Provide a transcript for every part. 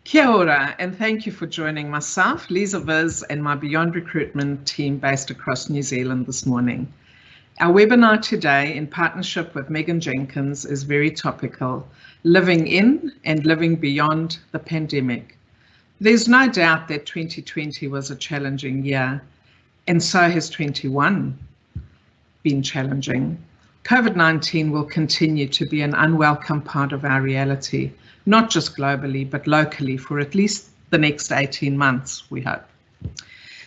Kia ora, and thank you for joining myself, Liza Viz, and my Beyond Recruitment team based across New Zealand this morning. Our webinar today, in partnership with Megan Jenkins, is very topical, living in and living beyond the pandemic. There's no doubt that 2020 was a challenging year, and so has 21 been challenging. COVID-19 will continue to be an unwelcome part of our reality, not just globally, but locally for at least the next 18 months, we hope.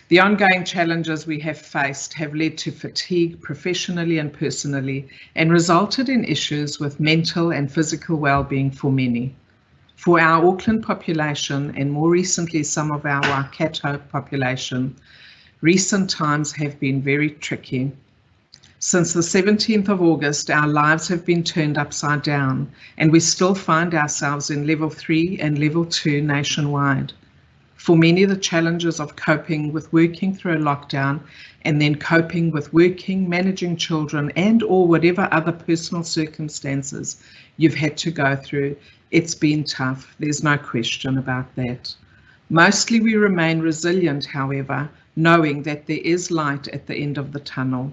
The ongoing challenges we have faced have led to fatigue professionally and personally and resulted in issues with mental and physical well-being for many. For our Auckland population and more recently some of our Waikato population, recent times have been very tricky. Since the 17th of August, our lives have been turned upside down, and we still find ourselves in level 3 and level 2 nationwide. For many, the challenges of coping with working through a lockdown and then coping with working, managing children, and or whatever other personal circumstances you've had to go through, it's been tough. There's no question about that. Mostly we remain resilient, however, knowing that there is light at the end of the tunnel.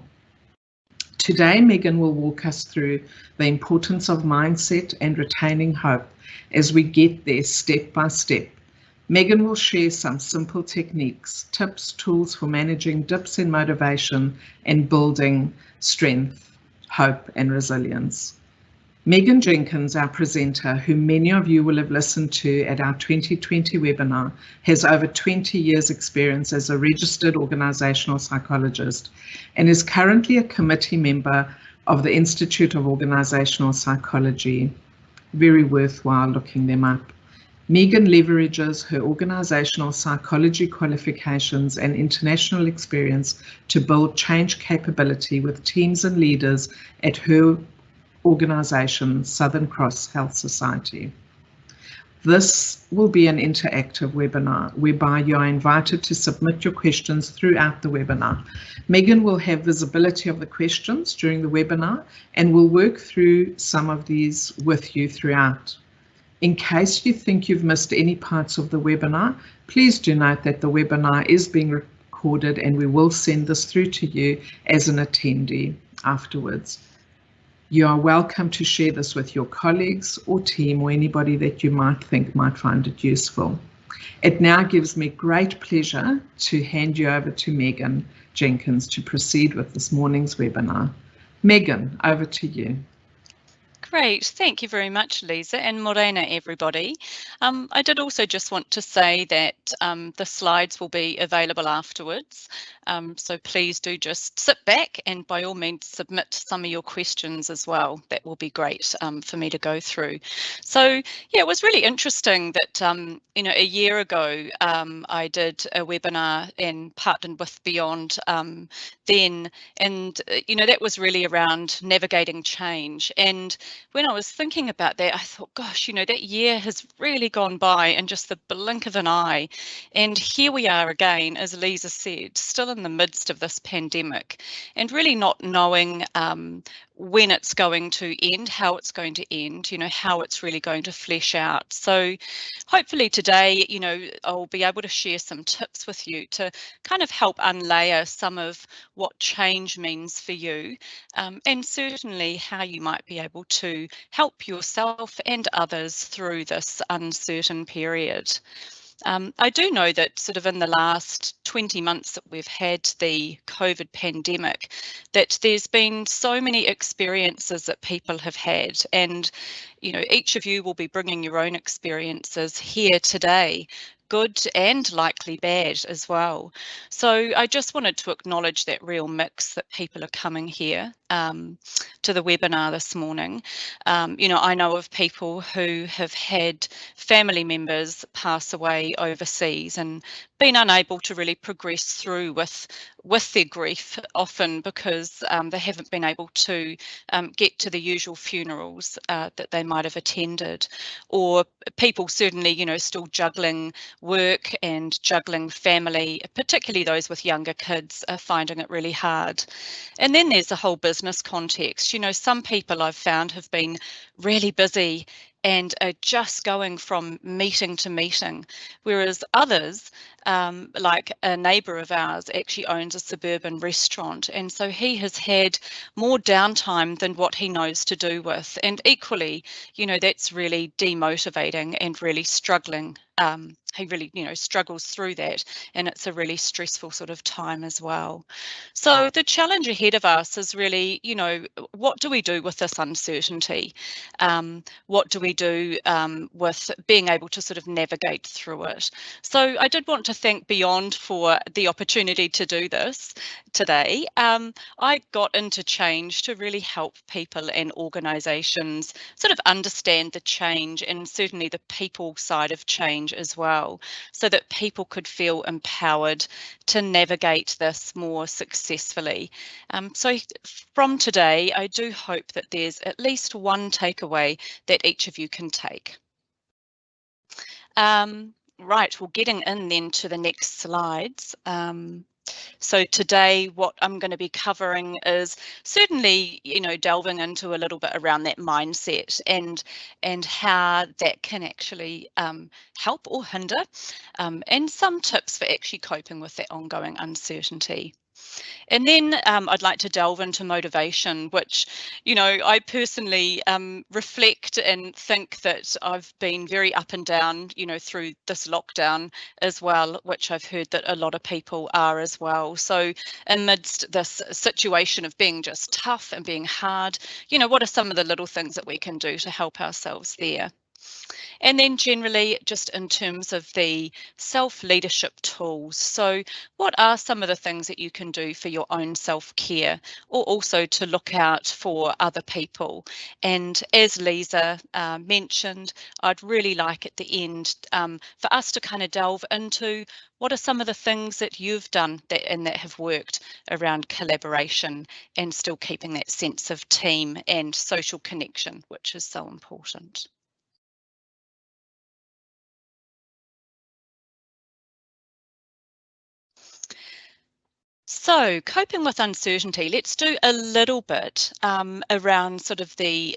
Today, Megan will walk us through the importance of mindset and retaining hope as we get there step by step. Megan will share some simple techniques, tips, tools for managing dips in motivation and building strength, hope, and resilience. Megan Jenkins, our presenter, who many of you will have listened to at our 2020 webinar, has over 20 years experience as a registered organisational psychologist and is currently a committee member of the Institute of Organisational Psychology. Very worthwhile looking them up. Megan leverages her organisational psychology qualifications and international experience to build change capability with teams and leaders at her organisation, Southern Cross Health Society. This will be an interactive webinar whereby you are invited to submit your questions throughout the webinar. Megan will have visibility of the questions during the webinar and will work through some of these with you throughout. In case you think you've missed any parts of the webinar, please do note that the webinar is being recorded and we will send this through to you as an attendee afterwards. You are welcome to share this with your colleagues or team or anybody that you might think might find it useful. It now gives me great pleasure to hand you over to Megan Jenkins to proceed with this morning's webinar. Megan, over to you. Great, thank you very much, Lisa, and morena, everybody. I did also just want to say that the slides will be available afterwards, so please do just sit back and by all means submit some of your questions as well. That will be great for me to go through. So yeah, it was really interesting that a year ago I did a webinar and partnered with Beyond then, and that was really around navigating change. And when I was thinking about that, I thought, gosh, that year has really gone by in just the blink of an eye. And here we are again, as Lisa said, still in the midst of this pandemic and really not knowing when it's going to end, how it's going to end, how it's really going to flesh out. So hopefully today, I'll be able to share some tips with you to kind of help unlayer some of what change means for you, and certainly how you might be able to help yourself and others through this uncertain period. I do know that sort of in the last 20 months that we've had the COVID pandemic, that there's been so many experiences that people have had, and each of you will be bringing your own experiences here today, good and likely bad as well. So I just wanted to acknowledge that real mix that people are coming here to the webinar this morning. I know of people who have had family members pass away overseas and been unable to really progress through with their grief, often because they haven't been able to get to the usual funerals that they might have attended, or people certainly, still juggling work and juggling family, particularly those with younger kids, are finding it really hard. And then there's the whole business business context. You know, some people I've found have been really busy and are just going from meeting to meeting, whereas others, like a neighbour of ours, actually owns a suburban restaurant, and so he has had more downtime than what he knows to do with. And equally, you know, that's really demotivating and really struggling. He really, you know, struggles through that, and it's a really stressful sort of time as well. So the challenge ahead of us is really, you know, what do we do with this uncertainty? What do we do with being able to sort of navigate through it? So I did want to thank Beyond for the opportunity to do this today. I got into change to really help people and organisations sort of understand the change, and certainly the people side of change as well, so that people could feel empowered to navigate this more successfully. So from today, I do hope that there's at least one takeaway that each of you can take. Right, well, getting in then to the next slides. So today what I'm going to be covering is certainly, you know, delving into a little bit around that mindset and how that can actually help or hinder, and some tips for actually coping with that ongoing uncertainty. And then I'd like to delve into motivation, which, you know, I personally reflect and think that I've been very up and down, you know, through this lockdown as well, which I've heard that a lot of people are as well. So amidst this situation of being just tough and being hard, you know, what are some of the little things that we can do to help ourselves there? And then generally, just in terms of the self-leadership tools. So what are some of the things that you can do for your own self-care, or also to look out for other people? And as Liza mentioned, I'd really like at the end for us to kind of delve into what are some of the things that you've done that have worked around collaboration and still keeping that sense of team and social connection, which is so important. So coping with uncertainty, let's do a little bit around sort of the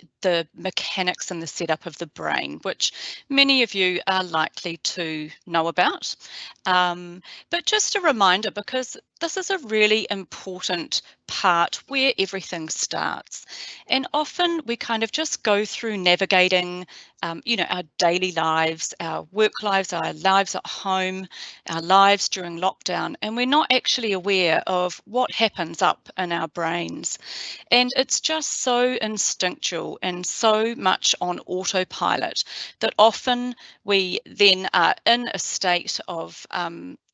mechanics and the setup of the brain, which many of you are likely to know about. But just a reminder, because this is a really important part where everything starts. And often we kind of just go through navigating, you know, our daily lives, our work lives, our lives at home, our lives during lockdown, and we're not actually aware of what happens up in our brains. And it's just so instinctual and so much on autopilot that often we then are in a state of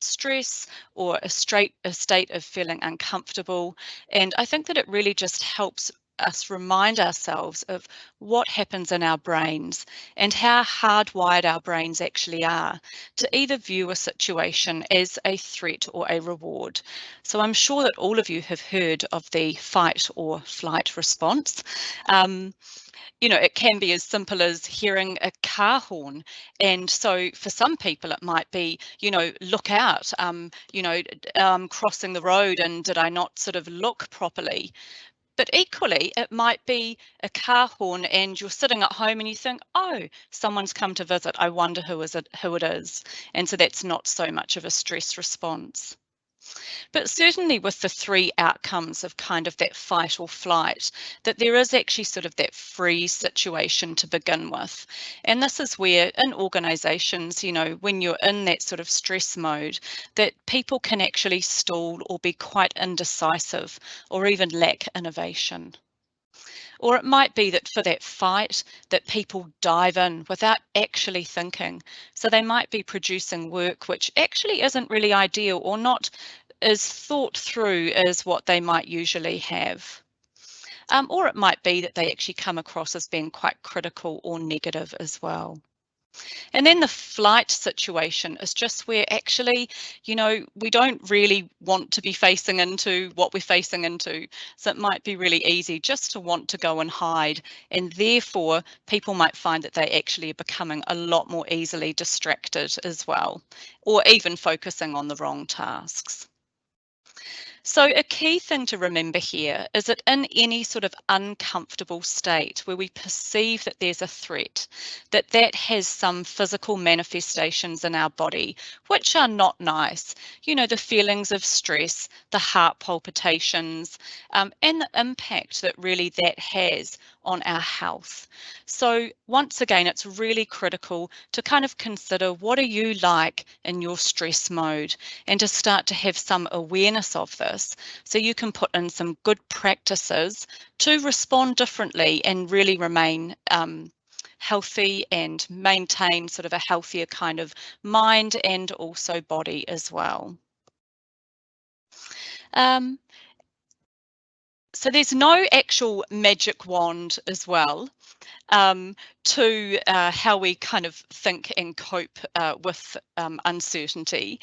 stress or a state of feeling uncomfortable. And I think that it really just helps us remind ourselves of what happens in our brains and how hardwired our brains actually are to either view a situation as a threat or a reward. So I'm sure that all of you have heard of the fight or flight response. You know, it can be as simple as hearing a car horn. And so for some people, it might be, you know, look out, you know, crossing the road, and did I not sort of look properly? But equally, it might be a car horn and you're sitting at home and you think, oh, someone's come to visit. I wonder who it is. And so that's not so much of a stress response. But certainly with the three outcomes of kind of that fight or flight, that there is actually sort of that freeze situation to begin with. And this is where in organisations, you know, when you're in that sort of stress mode, that people can actually stall or be quite indecisive or even lack innovation. Or it might be that for that fight, that people dive in without actually thinking. So they might be producing work which actually isn't really ideal or not as thought through as what they might usually have. Or it might be that they actually come across as being quite critical or negative as well. And then the flight situation is just where actually, you know, we don't really want to be facing into what we're facing into. So it might be really easy just to want to go and hide. And therefore, people might find that they actually are becoming a lot more easily distracted as well, or even focusing on the wrong tasks. So a key thing to remember here is that in any sort of uncomfortable state where we perceive that there's a threat, that has some physical manifestations in our body, which are not nice. You know, the feelings of stress, the heart palpitations, and the impact that really that has on our health. So once again, it's really critical to kind of consider, what are you like in your stress mode, and to start to have some awareness of this so you can put in some good practices to respond differently and really remain healthy and maintain sort of a healthier kind of mind and also body as well. So there's no actual magic wand as well to how we kind of think and cope with uncertainty.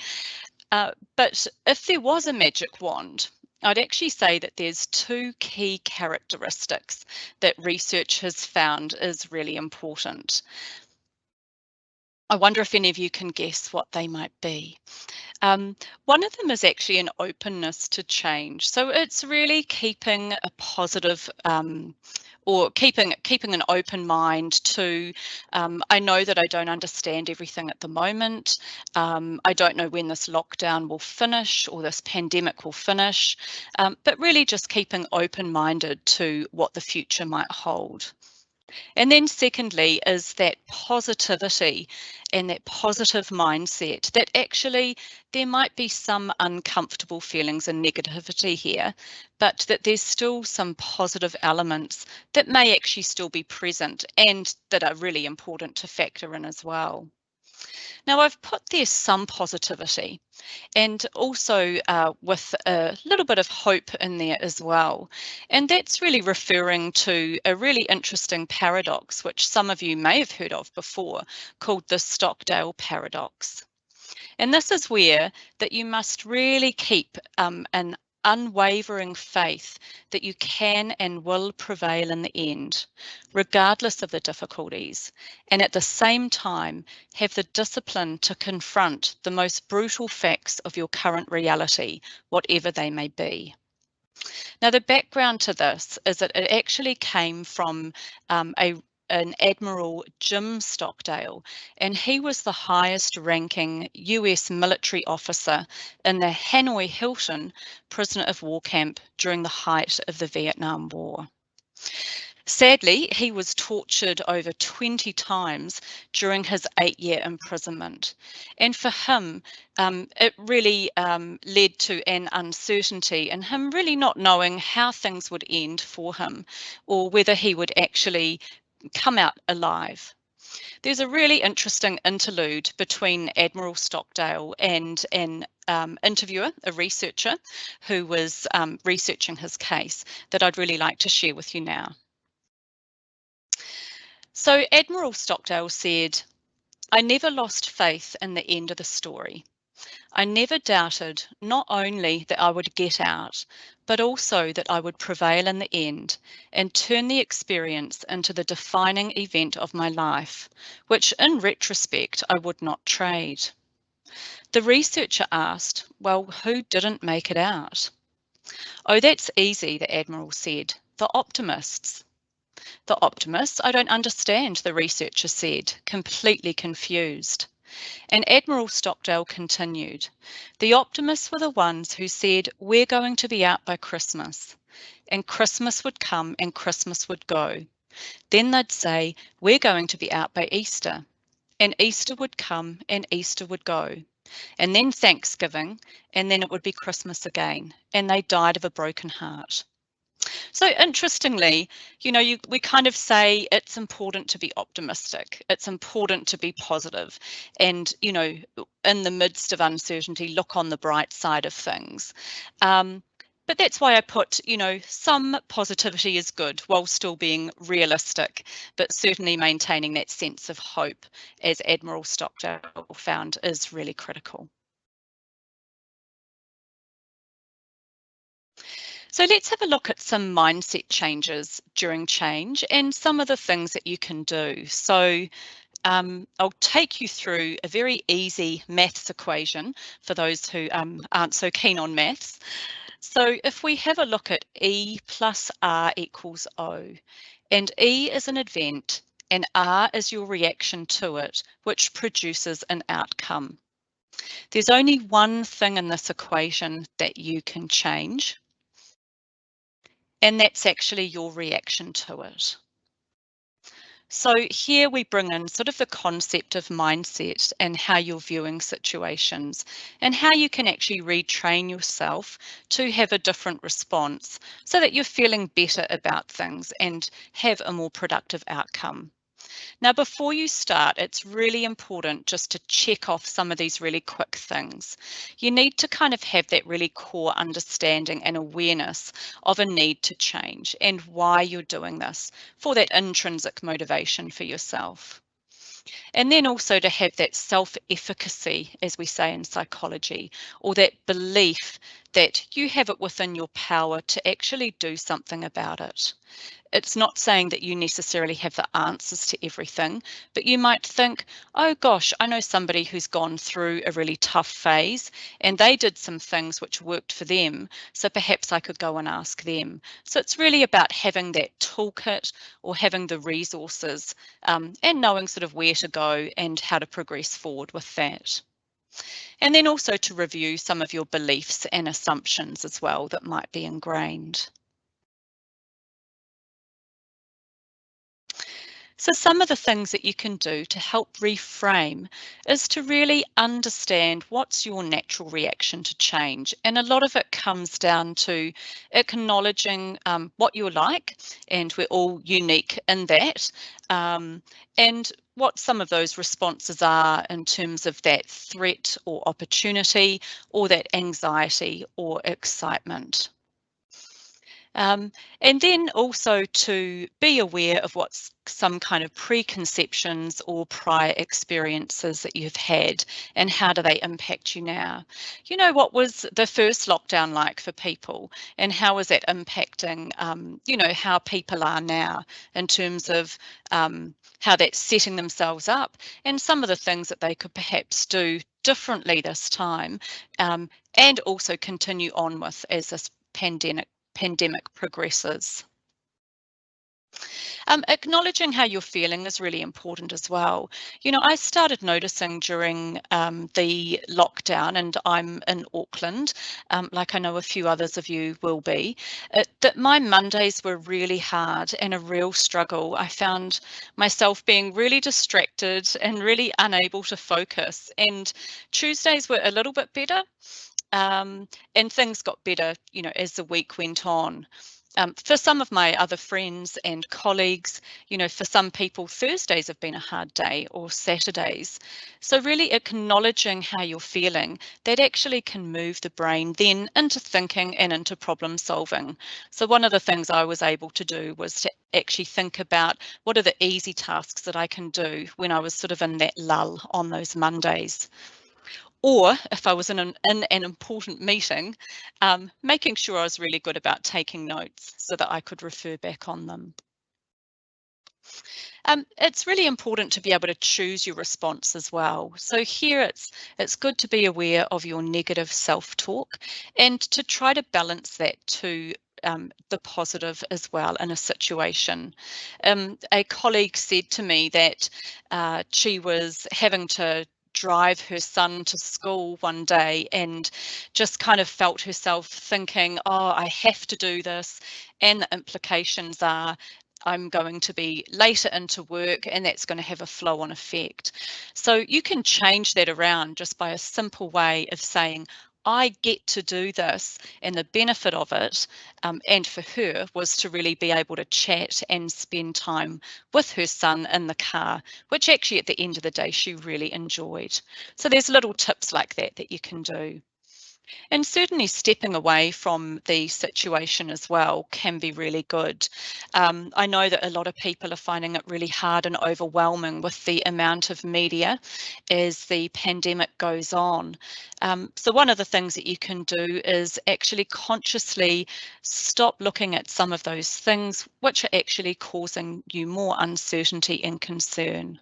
But if there was a magic wand, I'd actually say that there's two key characteristics that research has found is really important. I wonder if any of you can guess what they might be. One of them is actually an openness to change. So it's really keeping a positive or keeping an open mind to, I know that I don't understand everything at the moment. I don't know when this lockdown will finish or this pandemic will finish, but really just keeping open-minded to what the future might hold. And then secondly is that positivity and that positive mindset, that actually there might be some uncomfortable feelings and negativity here, but that there's still some positive elements that may actually still be present and that are really important to factor in as well. Now, I've put there some positivity and also with a little bit of hope in there as well. And that's really referring to a really interesting paradox, which some of you may have heard of before, called the Stockdale paradox. And this is where that you must really keep an unwavering faith that you can and will prevail in the end, regardless of the difficulties, and at the same time have the discipline to confront the most brutal facts of your current reality, whatever they may be. Now, the background to this is that it actually came from an Admiral Jim Stockdale, and he was the highest ranking US military officer in the Hanoi Hilton prisoner of war camp during the height of the Vietnam War. Sadly, he was tortured over 20 times during his 8-year imprisonment. And for him, it really led to an uncertainty and him really not knowing how things would end for him or whether he would actually come out alive. There's a really interesting interlude between Admiral Stockdale and an interviewer, a researcher, who was researching his case that I'd really like to share with you now. So Admiral Stockdale said, "I never lost faith in the end of the story. I never doubted not only that I would get out, but also that I would prevail in the end and turn the experience into the defining event of my life, which in retrospect I would not trade." The researcher asked, "Well, who didn't make it out?" "Oh, that's easy," the Admiral said, "the optimists." "The optimists? I don't understand," the researcher said, completely confused. And Admiral Stockdale continued, "The optimists were the ones who said, we're going to be out by Christmas." And Christmas would come and Christmas would go. Then they'd say, "We're going to be out by Easter." And Easter would come and Easter would go. And then Thanksgiving, and then it would be Christmas again. And they died of a broken heart. So interestingly, you know, we kind of say it's important to be optimistic. It's important to be positive and, you know, in the midst of uncertainty, look on the bright side of things. But that's why I put, you know, some positivity is good while still being realistic, but certainly maintaining that sense of hope, as Admiral Stockdale found, is really critical. So let's have a look at some mindset changes during change and some of the things that you can do. So I'll take you through a very easy maths equation for those who aren't so keen on maths. So if we have a look at E plus R equals O, and E is an event and R is your reaction to it, which produces an outcome. There's only one thing in this equation that you can change, and that's actually your reaction to it. So here we bring in sort of the concept of mindset and how you're viewing situations and how you can actually retrain yourself to have a different response so that you're feeling better about things and have a more productive outcome. Now, before you start, it's really important just to check off some of these really quick things. You need to kind of have that really core understanding and awareness of a need to change and why you're doing this for that intrinsic motivation for yourself. And then also to have that self-efficacy, as we say in psychology, or that belief that you have it within your power to actually do something about it. It's not saying that you necessarily have the answers to everything, but you might think, oh gosh, I know somebody who's gone through a really tough phase and they did some things which worked for them, so perhaps I could go and ask them. So it's really about having that toolkit or having the resources and knowing sort of where to go and how to progress forward with that. And then also to review some of your beliefs and assumptions as well that might be ingrained. So some of the things that you can do to help reframe is to really understand what's your natural reaction to change. And a lot of it comes down to acknowledging what you're like, and we're all unique in that, and what some of those responses are in terms of that threat or opportunity, or that anxiety or excitement. And then also to be aware of what's some kind of preconceptions or prior experiences that you've had and how do they impact you now. You know, what was the first lockdown like for people and how is that impacting, you know, how people are now in terms of how that's setting themselves up and some of the things that they could perhaps do differently this time, and also continue on with as this pandemic progresses. Acknowledging how you're feeling is really important as well. You know, I started noticing during the lockdown, and I'm in Auckland, like I know a few others of you will be, that my Mondays were really hard and a real struggle. I found myself being really distracted and really unable to focus. And Tuesdays were a little bit better. And things got better, you know, as the week went on. For some of my other friends and colleagues, you know, for some people, Thursdays have been a hard day or Saturdays. So really acknowledging how you're feeling, that actually can move the brain then into thinking and into problem solving. So one of the things I was able to do was to actually think about what are the easy tasks that I can do when I was sort of in that lull on those Mondays. Or if I was in an important meeting, making sure I was really good about taking notes so that I could refer back on them. It's really important to be able to choose your response as well. So here it's good to be aware of your negative self-talk and to try to balance that to the positive as well in a situation. A colleague said to me that she was having to drive her son to school one day and just kind of felt herself thinking, oh, I have to do this. And the implications are I'm going to be later into work and that's going to have a flow-on effect. So you can change that around just by a simple way of saying, I get to do this, and the benefit of it, and for her, was to really be able to chat and spend time with her son in the car, which actually at the end of the day she really enjoyed. So there's little tips like that that you can do. And certainly stepping away from the situation as well can be really good. I know that a lot of people are finding it really hard and overwhelming with the amount of media as the pandemic goes on. So one of the things that you can do is actually consciously stop looking at some of those things which are actually causing you more uncertainty and concern.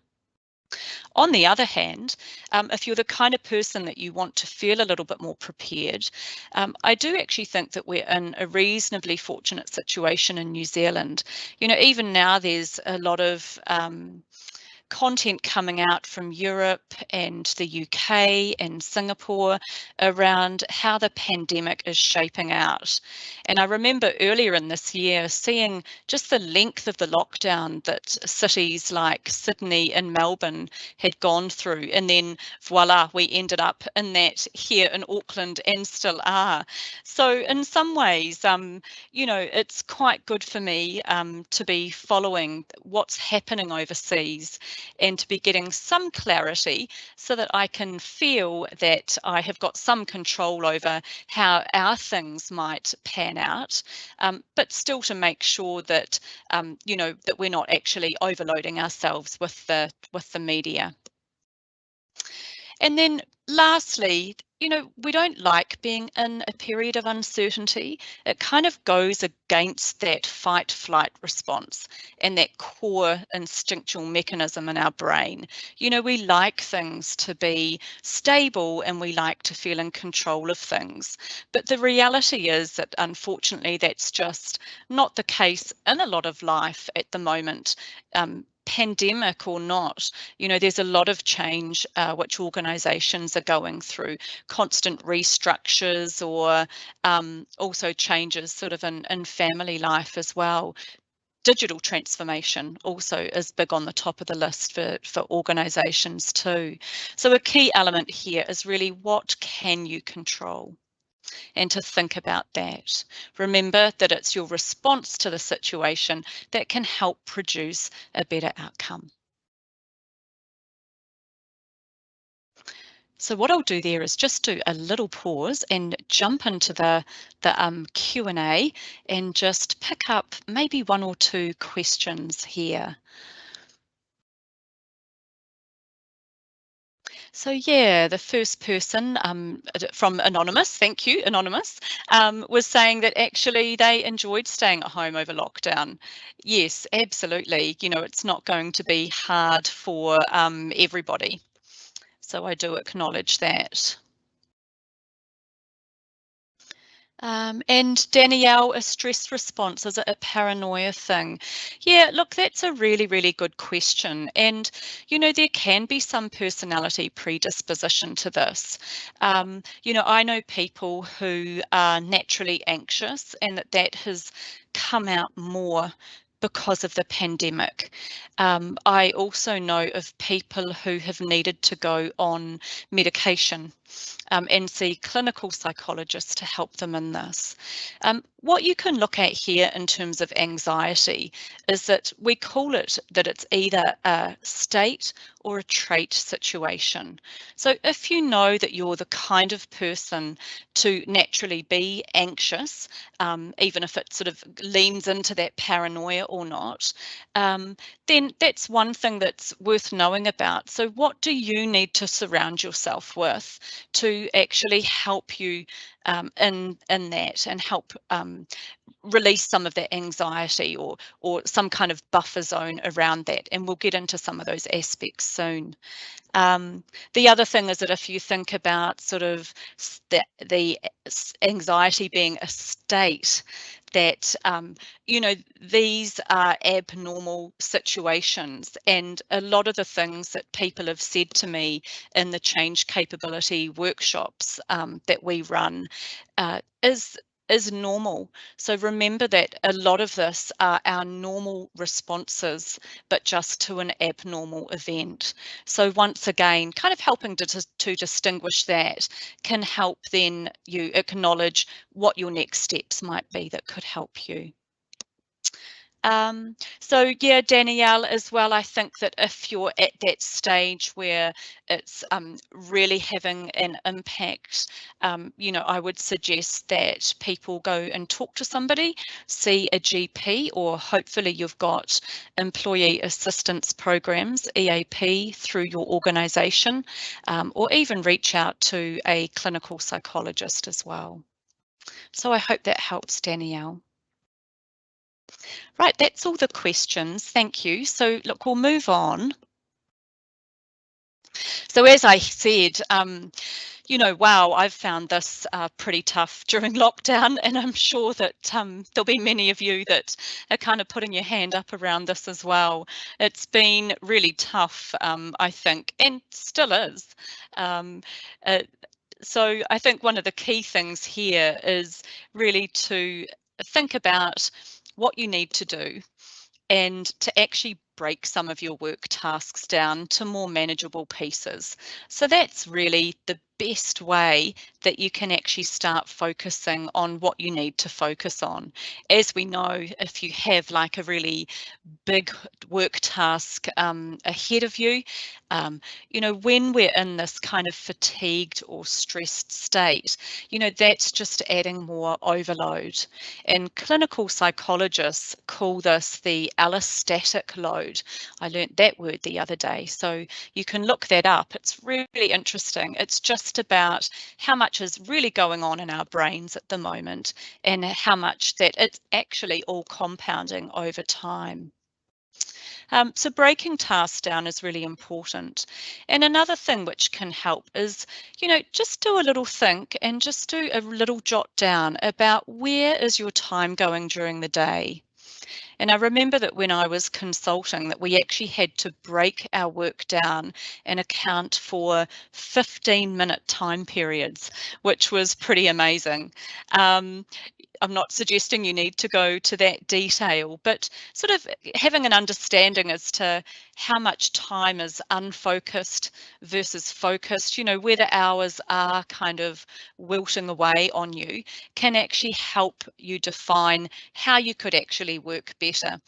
On the other hand, if you're the kind of person that you want to feel a little bit more prepared, I do actually think that we're in a reasonably fortunate situation in New Zealand. You know, even now there's a lot of content coming out from Europe and the UK and Singapore around how the pandemic is shaping out. And I remember earlier in this year seeing just the length of the lockdown that cities like Sydney and Melbourne had gone through, and then voila, we ended up in that here in Auckland and still are. So in some ways, you know, it's quite good for me to be following what's happening overseas and to be getting some clarity so that I can feel that I have got some control over how our things might pan out, but still to make sure that you know, that we're not actually overloading ourselves with the media. And then lastly, you know, we don't like being in a period of uncertainty. It kind of goes against that fight flight response and that core instinctual mechanism in our brain. You know, we like things to be stable and we like to feel in control of things. But the reality is that unfortunately, that's just not the case in a lot of life at the moment. Pandemic or not, you know, there's a lot of change which organisations are going through, constant restructures or also changes sort of in family life as well. Digital transformation also is big on the top of the list for organisations too. So a key element here is really what can you control? And to think about that. Remember that it's your response to the situation that can help produce a better outcome. So what I'll do there is just do a little pause and jump into the Q&A and just pick up maybe one or two questions here. So yeah, the first person from Anonymous, thank you, Anonymous, was saying that actually they enjoyed staying at home over lockdown. Yes, absolutely. You know, it's not going to be hard for everybody. So I do acknowledge that. And Danielle, a stress response, is it a paranoia thing? Yeah, look, that's a really, really good question. And, you know, there can be some personality predisposition to this. You know, I know people who are naturally anxious and that has come out more because of the pandemic. I also know of people who have needed to go on medication and see clinical psychologists to help them in this. What you can look at here in terms of anxiety is that we call it that it's either a state or a trait situation. So if you know that you're the kind of person to naturally be anxious, even if it sort of leans into that paranoia or not, then that's one thing that's worth knowing about. So what do you need to surround yourself with to actually help you in that and help release some of that anxiety or some kind of buffer zone around that? And we'll get into some of those aspects soon. The other thing is that if you think about sort of the anxiety being a state, that you know, these are abnormal situations, and a lot of the things that people have said to me in the change capability workshops that we run is normal. So remember that a lot of this are our normal responses, but just to an abnormal event. So once again, kind of helping to distinguish that can help then you acknowledge what your next steps might be that could help you. So yeah, Danielle, as well, I think that if you're at that stage where it's really having an impact, you know, I would suggest that people go and talk to somebody, see a GP, or hopefully you've got employee assistance programs, EAP, through your organisation, or even reach out to a clinical psychologist as well. So I hope that helps, Danielle. Right, that's all the questions. Thank you. So look, we'll move on. So as I said, you know, wow, I've found this pretty tough during lockdown, and I'm sure that there'll be many of you that are kind of putting your hand up around this as well. It's been really tough, I think, and still is. Um, uh, so I think one of the key things here is really to think about what you need to do and to actually break some of your work tasks down to more manageable pieces. So that's really the best way that you can actually start focusing on what you need to focus on. As we know, if you have like a really big work task ahead of you, you know, when we're in this kind of fatigued or stressed state, you know, that's just adding more overload. And clinical psychologists call this the allostatic load. I learnt that word the other day, so you can look that up. It's really interesting. It's just about how much is really going on in our brains at the moment and how much that it's actually all compounding over time. So breaking tasks down is really important. And another thing which can help is, you know, just do a little think and just do a little jot down about where is your time going during the day. And I remember that when I was consulting that we actually had to break our work down and account for 15-minute time periods, which was pretty amazing. I'm not suggesting you need to go to that detail, but sort of having an understanding as to how much time is unfocused versus focused, you know, where the hours are kind of wilting away on you, can actually help you define how you could actually work better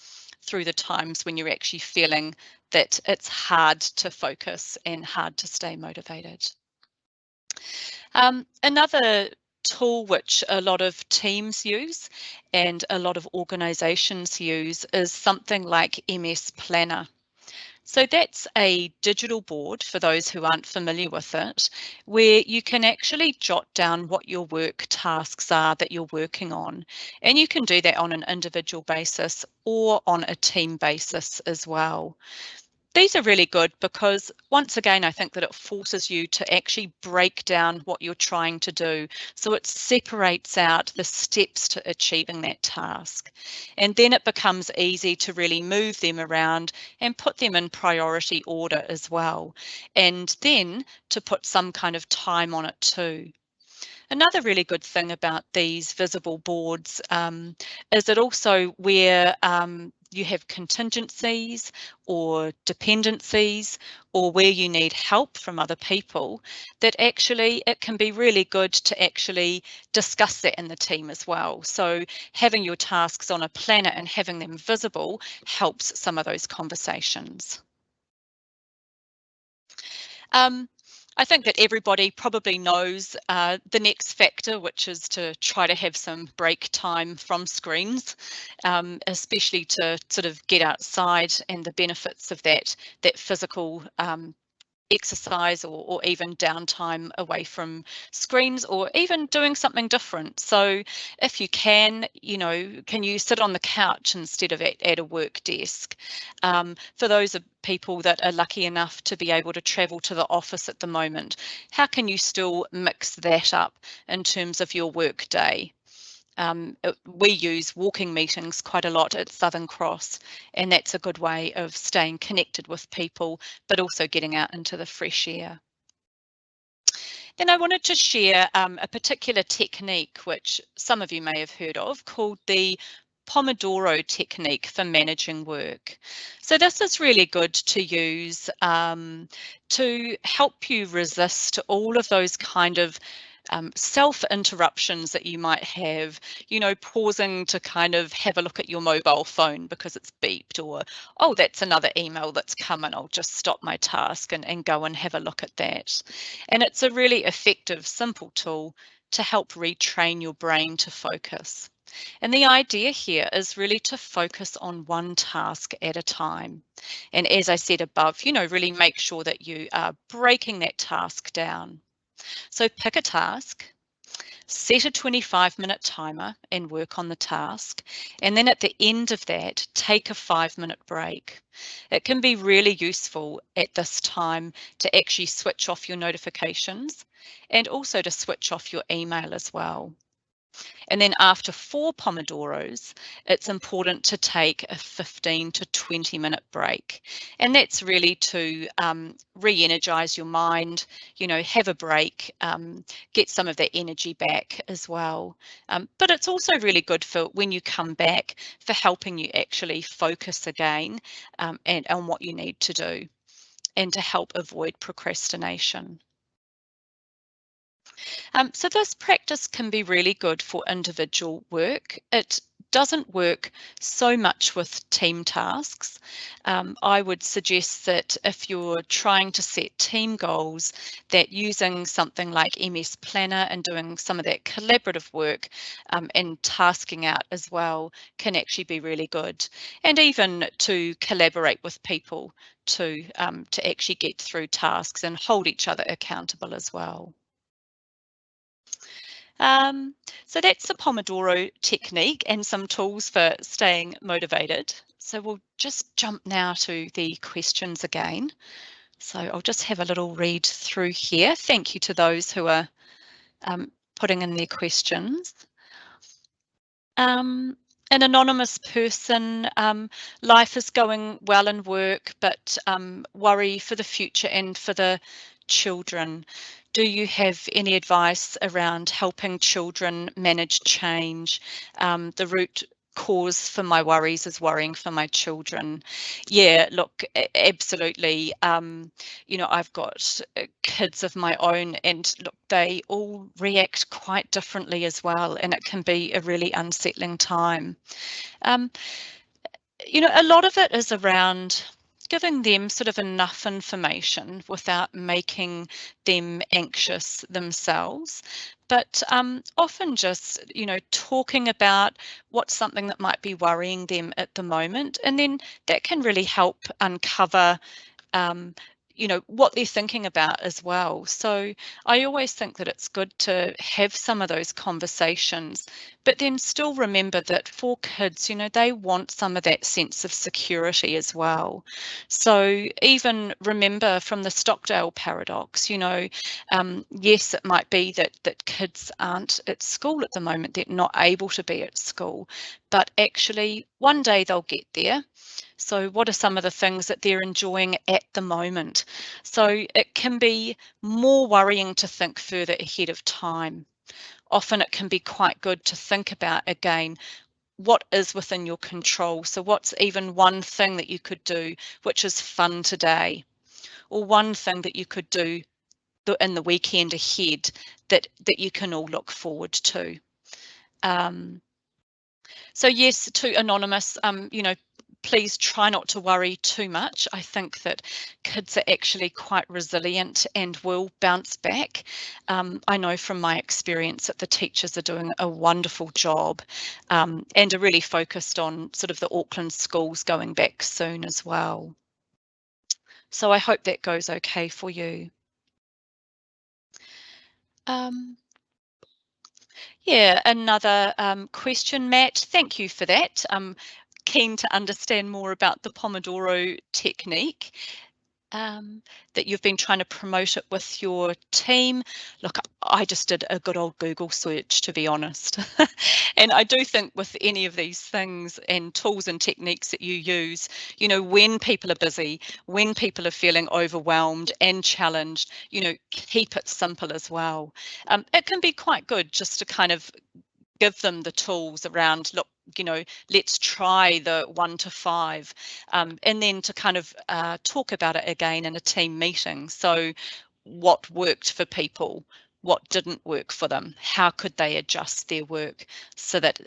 through the times when you're actually feeling that it's hard to focus and hard to stay motivated. Another tool which a lot of teams use and a lot of organisations use is something like MS Planner. So that's a digital board, for those who aren't familiar with it, where you can actually jot down what your work tasks are that you're working on. And you can do that on an individual basis or on a team basis as well. These are really good because, once again, I think that it forces you to actually break down what you're trying to do. So it separates out the steps to achieving that task. And then it becomes easy to really move them around and put them in priority order as well. And then to put some kind of time on it too. Another really good thing about these visible boards is it also where you have contingencies or dependencies or where you need help from other people, that actually it can be really good to actually discuss that in the team as well. So having your tasks on a planner and having them visible helps some of those conversations. I think that everybody probably knows the next factor, which is to try to have some break time from screens, especially to sort of get outside and the benefits of that physical exercise or even downtime away from screens, or even doing something different. So if you can, you know, can you sit on the couch instead of at a work desk? For those of people that are lucky enough to be able to travel to the office at the moment, how can you still mix that up in terms of your work day? We use walking meetings quite a lot at Southern Cross, and that's a good way of staying connected with people, but also getting out into the fresh air. Then I wanted to share a particular technique which some of you may have heard of, called the Pomodoro technique for managing work. So this is really good to use to help you resist all of those kind of self-interruptions that you might have, you know, pausing to kind of have a look at your mobile phone because it's beeped, or, oh, that's another email that's come in, I'll just stop my task and go and have a look at that. And it's a really effective, simple tool to help retrain your brain to focus. And the idea here is really to focus on one task at a time. And as I said above, you know, really make sure that you are breaking that task down. So pick a task, set a 25-minute timer and work on the task. And then at the end of that, take a 5-minute break. It can be really useful at this time to actually switch off your notifications and also to switch off your email as well. And then after 4 Pomodoros, it's important to take a 15 to 20-minute break. And that's really to re-energize your mind, have a break, get some of that energy back as well. But it's also really good for when you come back, for helping you actually focus again and on what you need to do, and to help avoid procrastination. So this practice can be really good for individual work. It doesn't work so much with team tasks. I would suggest that if you're trying to set team goals, that using something like MS Planner and doing some of that collaborative work and tasking out as well can actually be really good. And even to collaborate with people to actually get through tasks and hold each other accountable as well. So that's the Pomodoro technique and some tools for staying motivated. So we'll just jump now to the questions again. So I'll just have a little read through here. Thank you to those who are putting in their questions. An anonymous person, life is going well in work, but worry for the future and for the children. Do you have any advice around helping children manage change? The root cause for my worries is worrying for my children. Yeah, look, absolutely. I've got kids of my own, and look, they all react quite differently as well, and it can be a really unsettling time. A lot of it is around giving them sort of enough information without making them anxious themselves, but often just talking about what's something that might be worrying them at the moment, and then that can really help uncover what they're thinking about as well. So I always think that it's good to have some of those conversations, but then still remember that for kids, they want some of that sense of security as well. So even remember from the Stockdale paradox, yes, it might be that kids aren't at school at the moment, they're not able to be at school, but actually one day they'll get there. So what are some of the things that they're enjoying at the moment? So it can be more worrying to think further ahead of time. Often it can be quite good to think about, again, what is within your control. So what's even one thing that you could do which is fun today, or one thing that you could do in the weekend ahead that you can all look forward to. So yes, to Anonymous, please try not to worry too much. I think that kids are actually quite resilient and will bounce back. I know from my experience that the teachers are doing a wonderful job and are really focused on sort of the Auckland schools going back soon as well. So I hope that goes okay for you. Yeah, another question, Matt. Thank you for that. I'm keen to understand more about the Pomodoro technique, that you've been trying to promote it with your team. Look, I just did a good old Google search, to be honest. And I do think with any of these things and tools and techniques that you use, when people are busy, when people are feeling overwhelmed and challenged, keep it simple as well. It can be quite good just to kind of give them the tools around, look, let's try the 1 to 5, and then to kind of talk about it again in a team meeting. So what worked for people, what didn't work for them, how could they adjust their work so that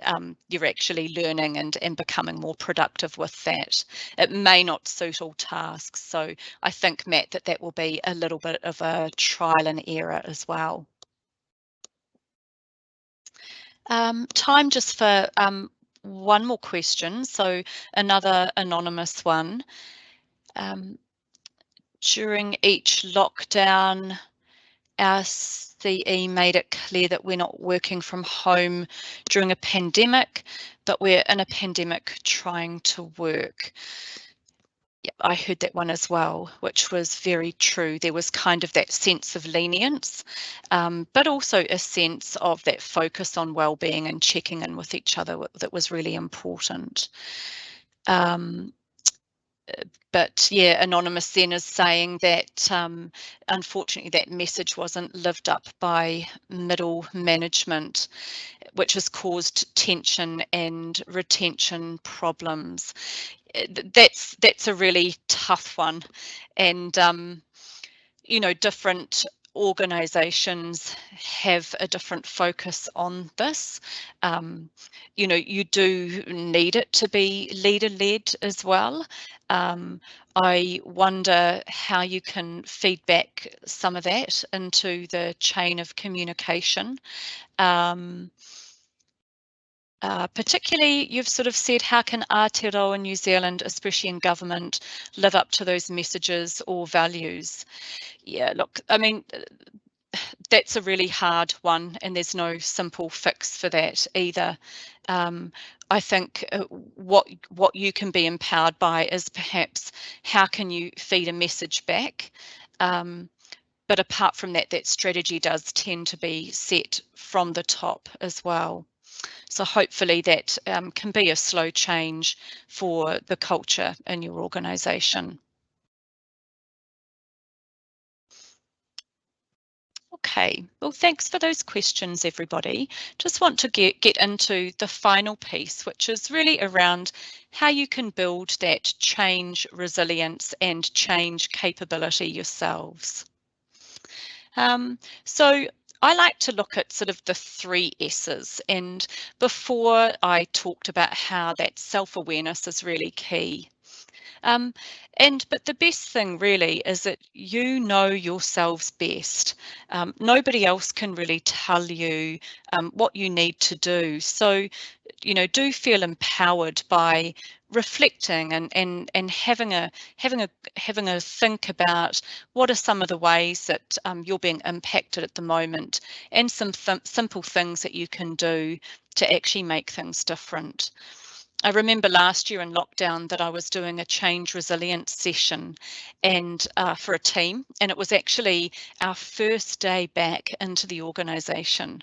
you're actually learning and becoming more productive with that. It may not suit all tasks, so I think, Matt, that will be a little bit of a trial and error as well. Time just for one more question. So another anonymous one. During each lockdown, our CE made it clear that we're not working from home during a pandemic, but we're in a pandemic trying to work. Yeah, I heard that one as well, which was very true. There was kind of that sense of lenience, but also a sense of that focus on well-being and checking in with each other that was really important. But yeah, Anonymous then is saying that unfortunately that message wasn't lived up by middle management, which has caused tension and retention problems. That's a really tough one, and you know, different organisations have a different focus on this. You know, you do need it to be leader-led as well. I wonder how you can feed back some of that into the chain of communication. Particularly, you've sort of said, how can Aotearoa in New Zealand, especially in government, live up to those messages or values? Yeah, look, I mean, that's a really hard one, and there's no simple fix for that either. I think what you can be empowered by is perhaps how can you feed a message back. But apart from that, that strategy does tend to be set from the top as well. So hopefully that can be a slow change for the culture in your organisation. Okay, well, thanks for those questions, everybody. Just want to get into the final piece, which is really around how you can build that change resilience and change capability yourselves. So I like to look at sort of the 3 S's, and before I talked about how that self-awareness is really key. But the best thing really is that you know yourselves best. Nobody else can really tell you what you need to do. So, you know, do feel empowered by reflecting and having a think about what are some of the ways that you're being impacted at the moment, and some simple things that you can do to actually make things different. I remember last year in lockdown that I was doing a change resilience session and for a team, and it was actually our first day back into the organisation.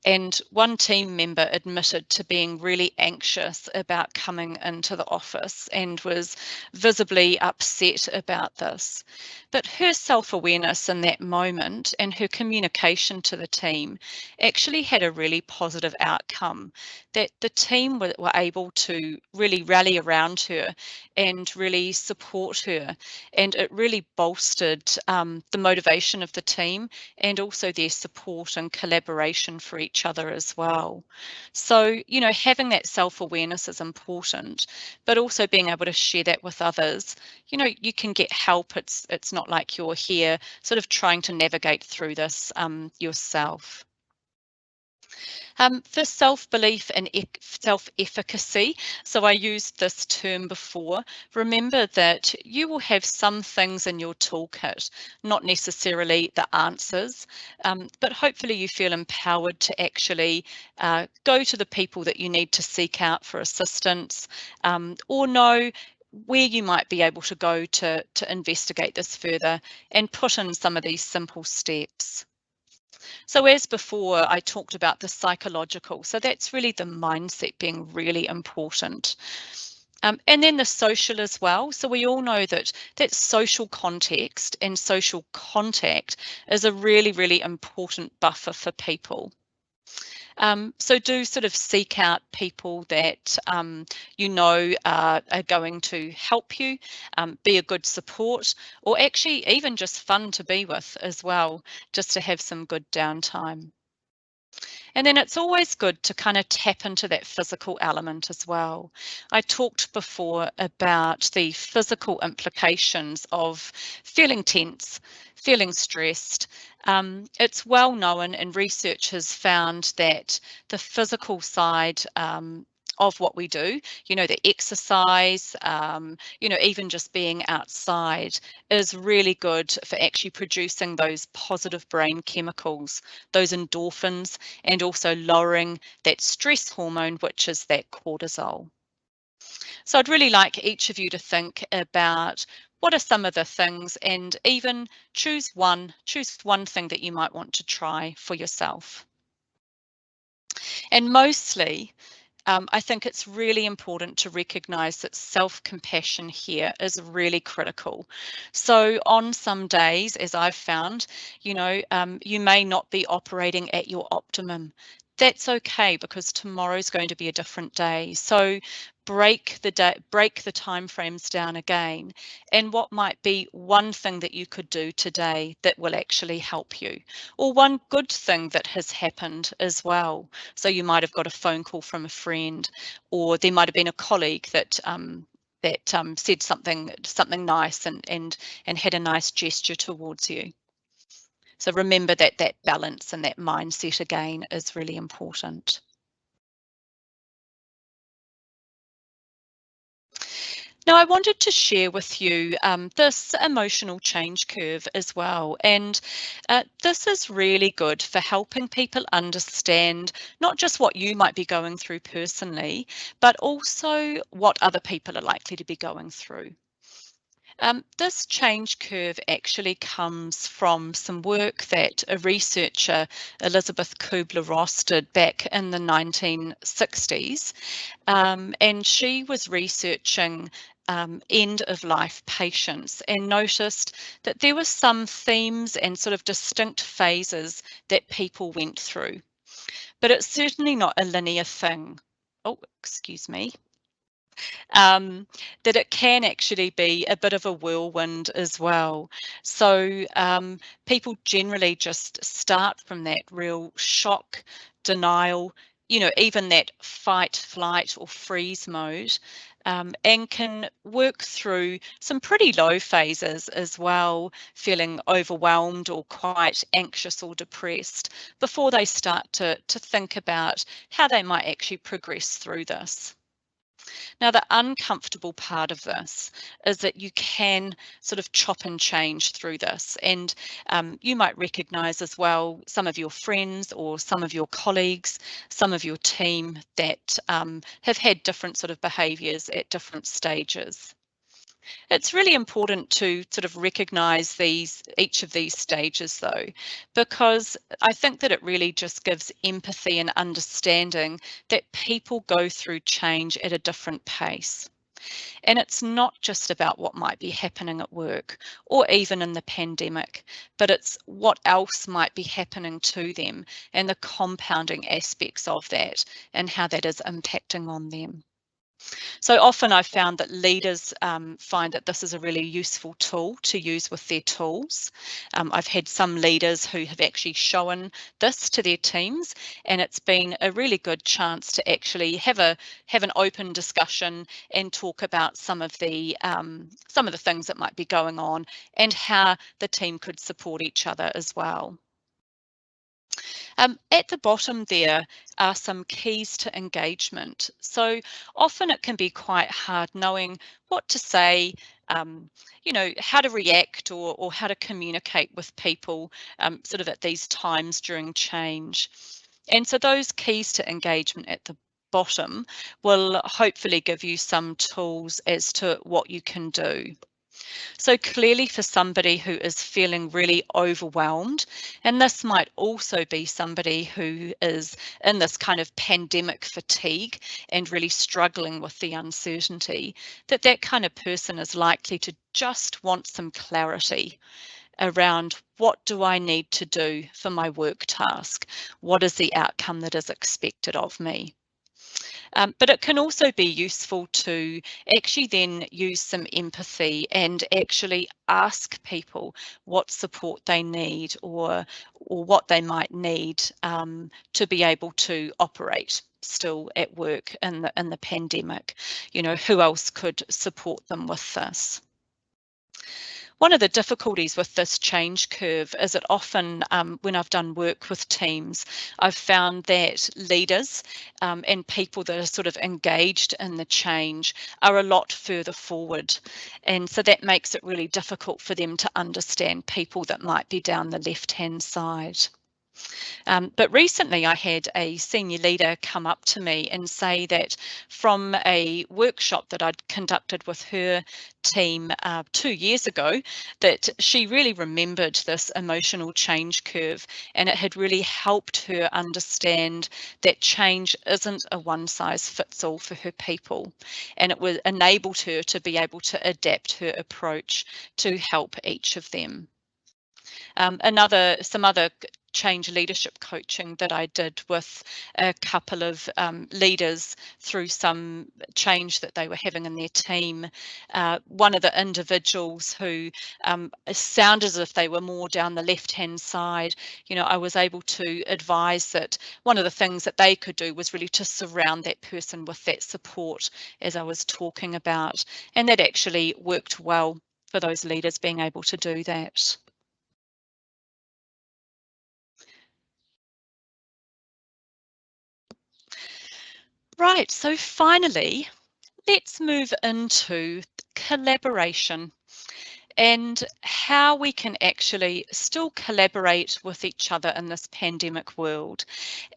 And one team member admitted to being really anxious about coming into the office and was visibly upset about this. But her self-awareness in that moment and her communication to the team actually had a really positive outcome, that the team were able to really rally around her and really support her. And it really bolstered the motivation of the team and also their support and collaboration for each other as well. So, you know, having that self-awareness is important, but also being able to share that with others. You know, you can get help. It's not like you're here sort of trying to navigate through this yourself. For self-belief and self-efficacy, so I used this term before, remember that you will have some things in your toolkit, not necessarily the answers, but hopefully you feel empowered to actually go to the people that you need to seek out for assistance, or know where you might be able to go to investigate this further and put in some of these simple steps. So as before, I talked about the psychological. So that's really the mindset being really important. And then the social as well. So we all know that social context and social contact is a really, really important buffer for people. So do sort of seek out people that you know are going to help you, be a good support, or actually even just fun to be with as well, just to have some good downtime. And then it's always good to kind of tap into that physical element as well. I talked before about the physical implications of feeling tense, feeling stressed. It's well known, and research has found that the physical side what we do. You know, the exercise, you know, even just being outside is really good for actually producing those positive brain chemicals, those endorphins, and also lowering that stress hormone, which is that cortisol. So I'd really like each of you to think about what are some of the things, and even choose one thing that you might want to try for yourself. And mostly, I think it's really important to recognise that self-compassion here is really critical. So on some days, as I've found, you know, you may not be operating at your optimum. That's okay, because tomorrow's going to be a different day. So break the time frames down again. And what might be one thing that you could do today that will actually help you, or one good thing that has happened as well. So you might have got a phone call from a friend, or there might have been a colleague that said something nice and had a nice gesture towards you. So remember that balance and that mindset again is really important. Now, I wanted to share with you this emotional change curve as well. And this is really good for helping people understand not just what you might be going through personally, but also what other people are likely to be going through. This change curve actually comes from some work that a researcher, Elizabeth Kubler-Ross, did back in the 1960s. And she was researching end-of-life patients and noticed that there were some themes and sort of distinct phases that people went through. But it's certainly not a linear thing. Oh, excuse me. That it can actually be a bit of a whirlwind as well. So people generally just start from that real shock, denial, you know, even that fight, flight or freeze mode, and can work through some pretty low phases as well, feeling overwhelmed or quite anxious or depressed before they start to think about how they might actually progress through this. Now, the uncomfortable part of this is that you can sort of chop and change through this, and you might recognise as well some of your friends or some of your colleagues, some of your team that have had different sort of behaviours at different stages. It's really important to sort of recognise each of these stages though, because I think that it really just gives empathy and understanding that people go through change at a different pace. And it's not just about what might be happening at work or even in the pandemic, but it's what else might be happening to them and the compounding aspects of that and how that is impacting on them. So often I've found that leaders find that this is a really useful tool to use with their tools. I've had some leaders who have actually shown this to their teams, and it's been a really good chance to actually have an open discussion and talk about some of the things that might be going on and how the team could support each other as well. At the bottom there are some keys to engagement. So often it can be quite hard knowing what to say, you know, how to react or how to communicate with people sort of at these times during change. And so those keys to engagement at the bottom will hopefully give you some tools as to what you can do. So clearly for somebody who is feeling really overwhelmed, and this might also be somebody who is in this kind of pandemic fatigue and really struggling with the uncertainty, that kind of person is likely to just want some clarity around what do I need to do for my work task? What is the outcome that is expected of me? But it can also be useful to actually then use some empathy and actually ask people what support they need or what they might need to be able to operate still at work in the pandemic. You know, who else could support them with this? One of the difficulties with this change curve is that often when I've done work with teams, I've found that leaders and people that are sort of engaged in the change are a lot further forward. And so that makes it really difficult for them to understand people that might be down the left-hand side. But recently I had a senior leader come up to me and say that from a workshop that I'd conducted with her team 2 years ago, that she really remembered this emotional change curve, and it had really helped her understand that change isn't a one-size-fits-all for her people, and it would enabled her to be able to adapt her approach to help each of them. Some other change leadership coaching that I did with a couple of leaders through some change that they were having in their team. One of the individuals who sounded as if they were more down the left-hand side, I was able to advise that one of the things that they could do was really to surround that person with that support, as I was talking about, and that actually worked well for those leaders being able to do that. Right, so finally, let's move into collaboration and how we can actually still collaborate with each other in this pandemic world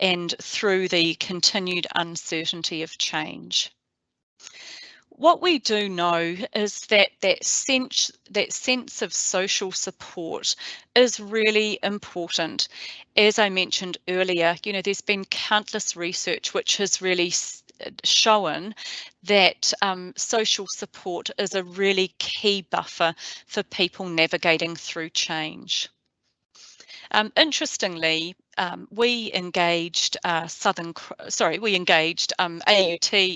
and through the continued uncertainty of change. What we do know is that that sense of social support is really important. As I mentioned earlier, there's been countless research which has really shown that social support is a really key buffer for people navigating through change. Interestingly, we engaged AUT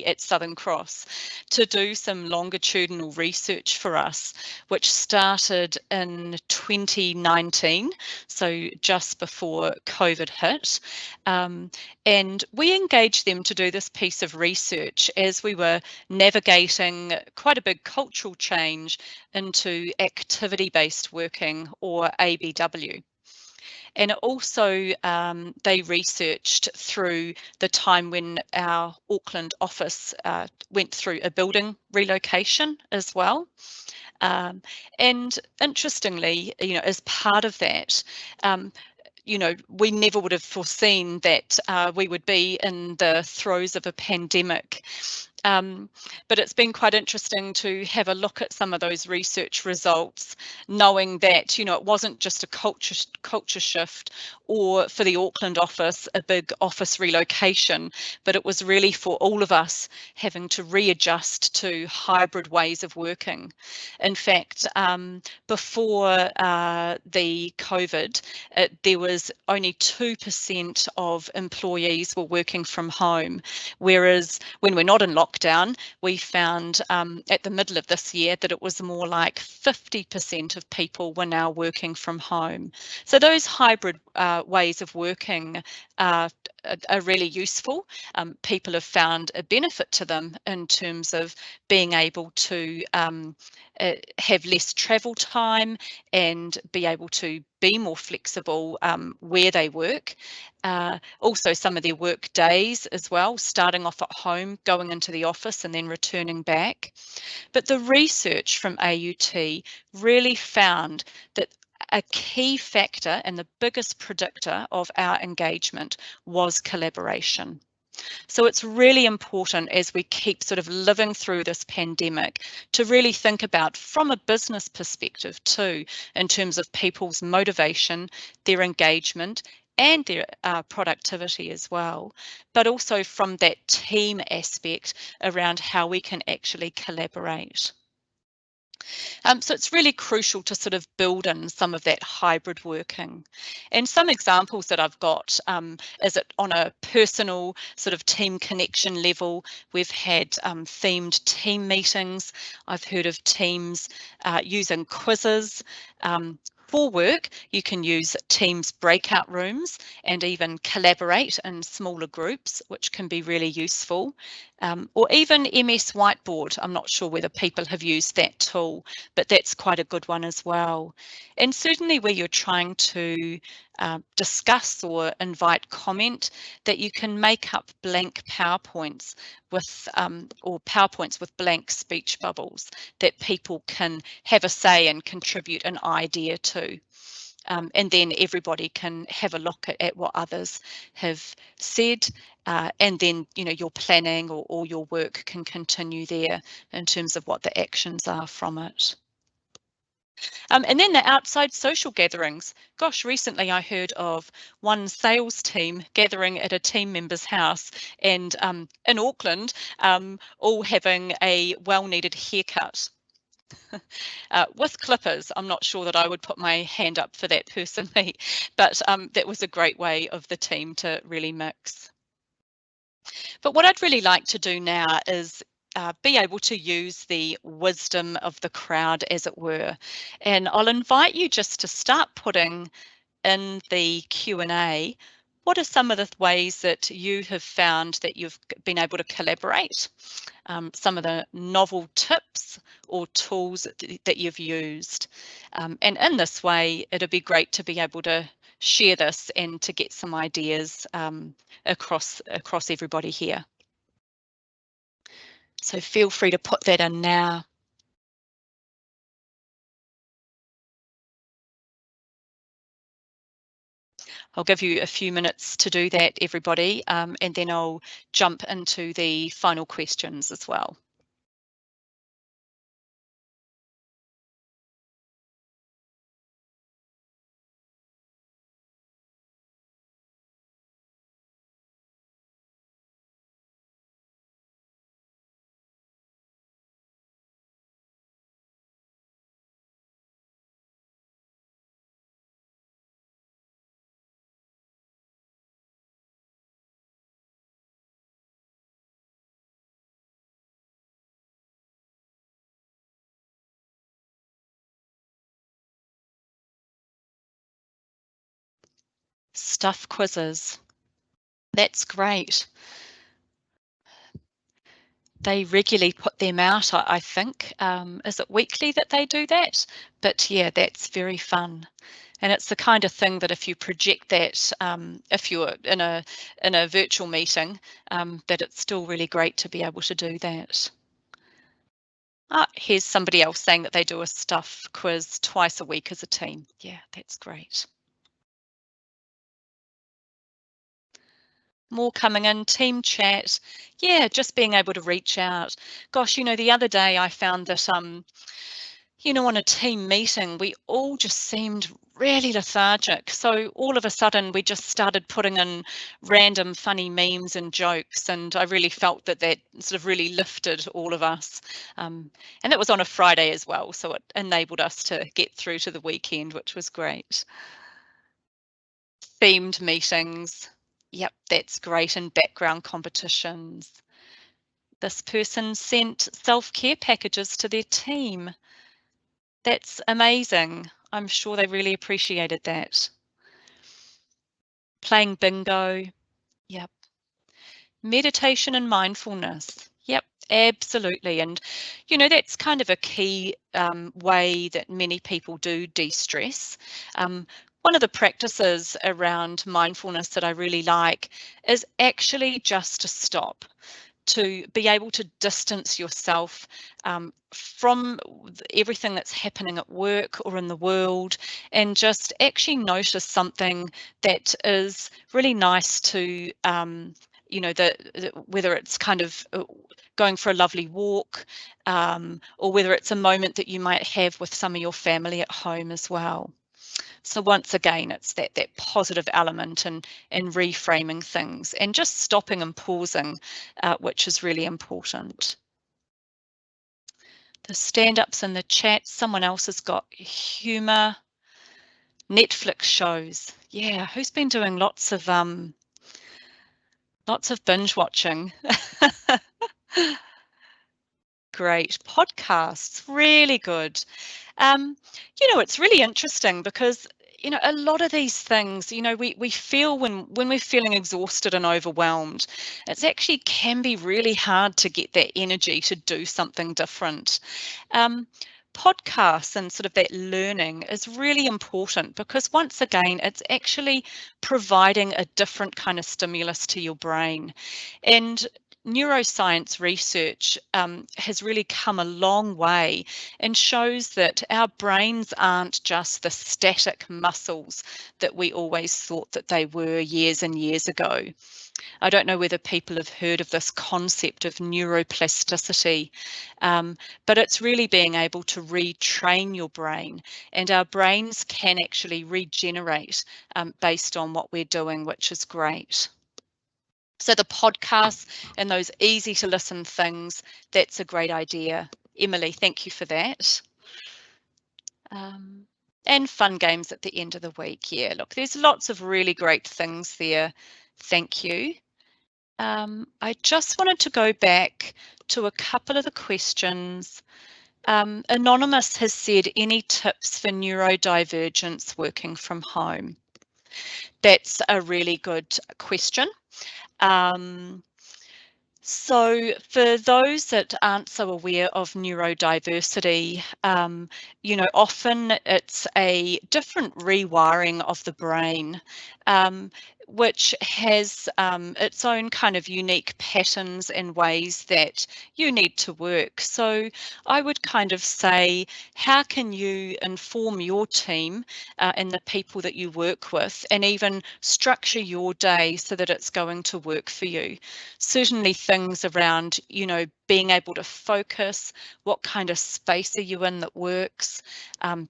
at Southern Cross to do some longitudinal research for us, which started in 2019, so just before COVID hit. And we engaged them to do this piece of research as we were navigating quite a big cultural change into activity-based working, or ABW. And also they researched through the time when our Auckland office went through a building relocation as well. And interestingly, as part of that, we never would have foreseen that we would be in the throes of a pandemic. But it's been quite interesting to have a look at some of those research results, knowing that it wasn't just a culture shift, or for the Auckland office a big office relocation, but it was really for all of us having to readjust to hybrid ways of working. In fact, before the COVID, there was only 2% of employees were working from home, whereas when we're not in lockdown, we found at the middle of this year that it was more like 50% of people were now working from home. So those hybrid ways of working are really useful. People have found a benefit to them in terms of being able to have less travel time and be able to be more flexible where they work. Also some of their work days as well, starting off at home, going into the office and then returning back. But the research from AUT really found that a key factor and the biggest predictor of our engagement was collaboration. So it's really important as we keep sort of living through this pandemic to really think about, from a business perspective too, in terms of people's motivation, their engagement, and their productivity as well, but also from that team aspect around how we can actually collaborate. So it's really crucial to sort of build in some of that hybrid working. And some examples that I've got is it on a personal sort of team connection level. We've had themed team meetings. I've heard of teams using quizzes. For work, you can use Teams breakout rooms and even collaborate in smaller groups, which can be really useful. or even MS Whiteboard. I'm not sure whether people have used that tool, but that's quite a good one as well. And certainly where you're trying to discuss or invite comment, that you can make up blank PowerPoints with or PowerPoints with blank speech bubbles that people can have a say and contribute an idea to. And then everybody can have a look at what others have said, and then your planning or your work can continue there in terms of what the actions are from it. And then the outside social gatherings. Gosh, recently I heard of one sales team gathering at a team member's house, and in Auckland, all having a well-needed haircut. With clippers. I'm not sure that I would put my hand up for that personally, but that was a great way of the team to really mix. But what I'd really like to do now is be able to use the wisdom of the crowd, as it were. And I'll invite you just to start putting in the Q&A, what are some of the ways that you have found that you've been able to collaborate? Some of the novel tips or tools that you've used. And in this way, it'd be great to be able to share this and to get some ideas across everybody here. So feel free to put that in now. I'll give you a few minutes to do that, everybody, and then I'll jump into the final questions as well. Stuff quizzes. That's great. They regularly put them out, I think. Is it weekly that they do that? But yeah, that's very fun. And it's the kind of thing that if you project that, if you're in a virtual meeting, that it's still really great to be able to do that. Here's somebody else saying that they do a stuff quiz twice a week as a team. Yeah, that's great. More coming in, team chat. Yeah, just being able to reach out. Gosh, the other day I found that, on a team meeting, we all just seemed really lethargic. So all of a sudden we just started putting in random funny memes and jokes, and I really felt that sort of really lifted all of us. And that was on a Friday as well, so it enabled us to get through to the weekend, which was great. Themed meetings. Yep, that's great. And background competitions. This person sent self-care packages to their team. That's amazing. I'm sure they really appreciated that. Playing bingo. Yep. Meditation and mindfulness. Yep, absolutely. And, that's kind of a key way that many people do de-stress. One of the practices around mindfulness that I really like is actually just to stop, to be able to distance yourself from everything that's happening at work or in the world, and just actually notice something that is really nice to, whether it's kind of going for a lovely walk, or whether it's a moment that you might have with some of your family at home as well. So once again, it's that positive element and reframing things and just stopping and pausing, which is really important. The stand-ups in the chat, someone else has got humour. Netflix shows. Yeah, who's been doing lots of binge watching? Great. Podcasts, really good. It's really interesting because you know, a lot of these things, you know, we feel when we're feeling exhausted and overwhelmed, it's actually can be really hard to get that energy to do something different. Podcasts and sort of that learning is really important because once again, it's actually providing a different kind of stimulus to your brain. And neuroscience research has really come a long way and shows that our brains aren't just the static muscles that we always thought that they were years and years ago. I don't know whether people have heard of this concept of neuroplasticity, but it's really being able to retrain your brain, and our brains can actually regenerate based on what we're doing, which is great. So the podcasts and those easy to listen things, that's a great idea. Emily, thank you for that. And fun games at the end of the week. Yeah, look, there's lots of really great things there. Thank you. I just wanted to go back to a couple of the questions. Anonymous has said, any tips for neurodivergence working from home? That's a really good question. So for those that aren't so aware of neurodiversity, you know, often it's a different rewiring of the brain, which has its own kind of unique patterns and ways that you need to work. So I would kind of say, how can you inform your team and the people that you work with, and even structure your day so that it's going to work for you? Certainly things around, you know, being able to focus, what kind of space are you in that works?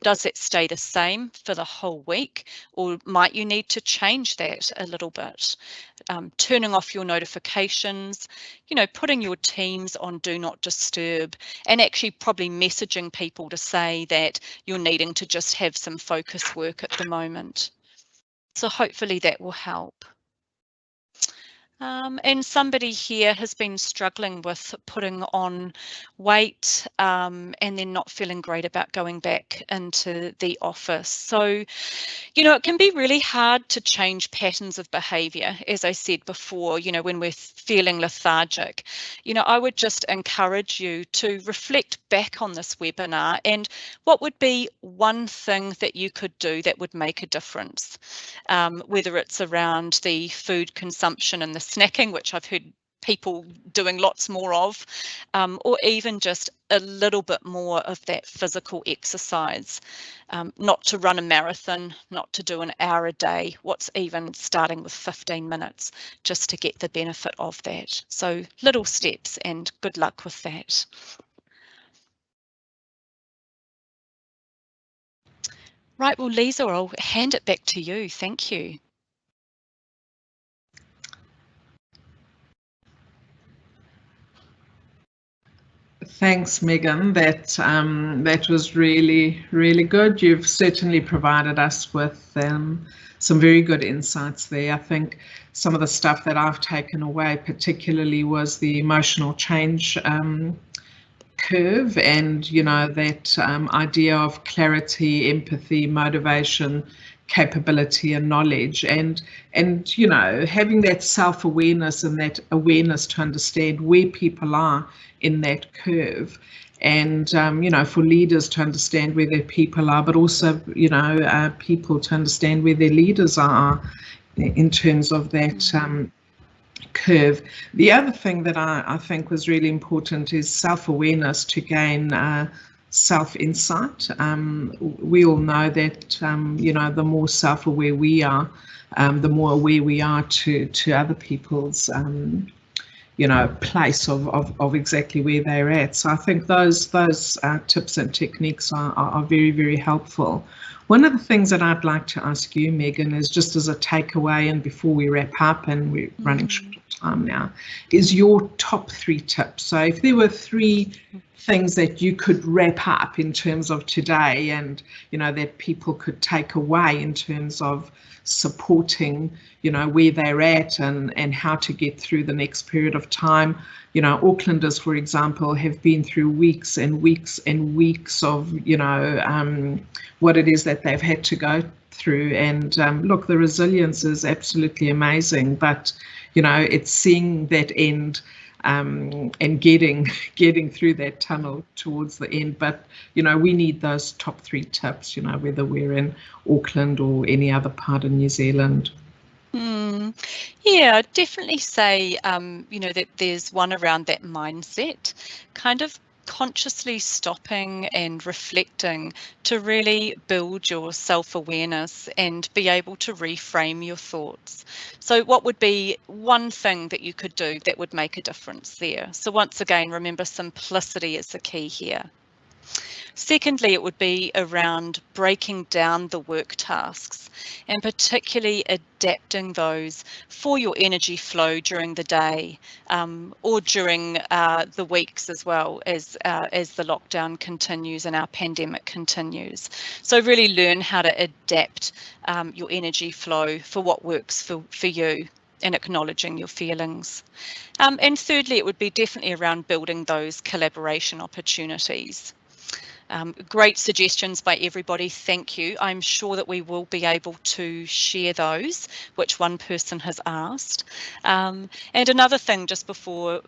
Does it stay the same for the whole week, or might you need to change that a little bit? Turning off your notifications, you know, putting your teams on do not disturb, and actually probably messaging people to say that you're needing to just have some focus work at the moment. So hopefully that will help. And somebody here has been struggling with putting on weight and then not feeling great about going back into the office. So, you know, it can be really hard to change patterns of behaviour, as I said before, you know, when we're feeling lethargic. You know, I would just encourage you to reflect back on this webinar and what would be one thing that you could do that would make a difference, whether it's around the food consumption and the snacking, which I've heard people doing lots more of, or even just a little bit more of that physical exercise, not to run a marathon, not to do an hour a day, what's even starting with 15 minutes just to get the benefit of that. So little steps, and good luck with that. Right, well, Liza, I'll hand it back to you. Thank you. Thanks, Megan. That was really, really good. You've certainly provided us with some very good insights there. I think some of the stuff that I've taken away particularly was the emotional change curve, and, you know, that idea of clarity, empathy, motivation, capability and knowledge, and you know, having that self-awareness and that awareness to understand where people are in that curve, and you know, for leaders to understand where their people are, but also, you know, people to understand where their leaders are in terms of that curve. The other thing that I think was really important is self-awareness to gain self-insight. We all know that you know, the more self-aware we are, the more aware we are to other people's you know, place of exactly where they're at. So I think those tips and techniques are very, very helpful. One of the things that I'd like to ask you, Megan, is just as a takeaway, and before we wrap up and we're running short of time now, is your top 3 tips. So if there were 3 things that you could wrap up in terms of today, and that people could take away in terms of supporting where they're at and how to get through the next period of time. Aucklanders, for example, have been through weeks and weeks and weeks of what it is that they've had to go through, and look, the resilience is absolutely amazing, but it's seeing that end and getting through that tunnel towards the end. But we need those top 3 tips, whether we're in Auckland or any other part of New Zealand. Yeah, I'd definitely say that there's one around that mindset, kind of consciously stopping and reflecting to really build your self-awareness and be able to reframe your thoughts. So what would be one thing that you could do that would make a difference there? So once again, remember, simplicity is the key here. Secondly, it would be around breaking down the work tasks and particularly adapting those for your energy flow during the day or during the weeks as well as the lockdown continues and our pandemic continues. So really learn how to adapt your energy flow for what works for you, and acknowledging your feelings. And thirdly, it would be definitely around building those collaboration opportunities. Great suggestions by everybody, thank you. I'm sure that we will be able to share those, which one person has asked. And another thing just before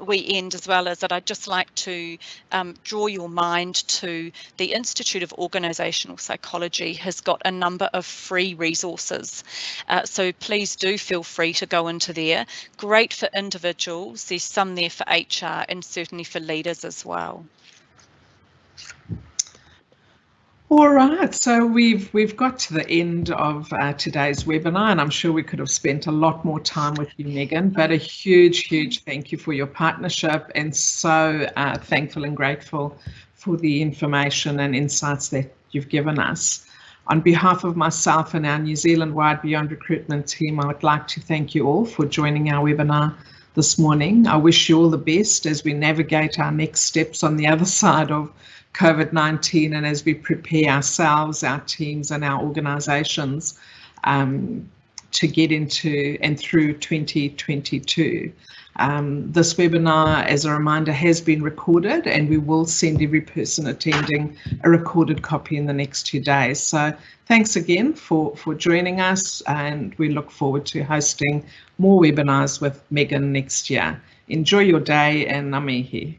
we end as well is that I'd just like to draw your mind to the Institute of Organisational Psychology has got a number of free resources. So please do feel free to go into there. Great for individuals, there's some there for HR and certainly for leaders as well. All right, so we've got to the end of today's webinar, and I'm sure we could have spent a lot more time with you, Megan, but a huge thank you for your partnership, and so thankful and grateful for the information and insights that you've given us. On behalf of myself and our New Zealand-wide Beyond Recruitment team, I would like to thank you all for joining our webinar this morning. I wish you all the best as we navigate our next steps on the other side of COVID-19 and as we prepare ourselves, our teams and our organisations to get into and through 2022. This webinar, as a reminder, has been recorded, and we will send every person attending a recorded copy in the next 2 days. So thanks again for joining us, and we look forward to hosting more webinars with Megan next year. Enjoy your day, and ngā mihi.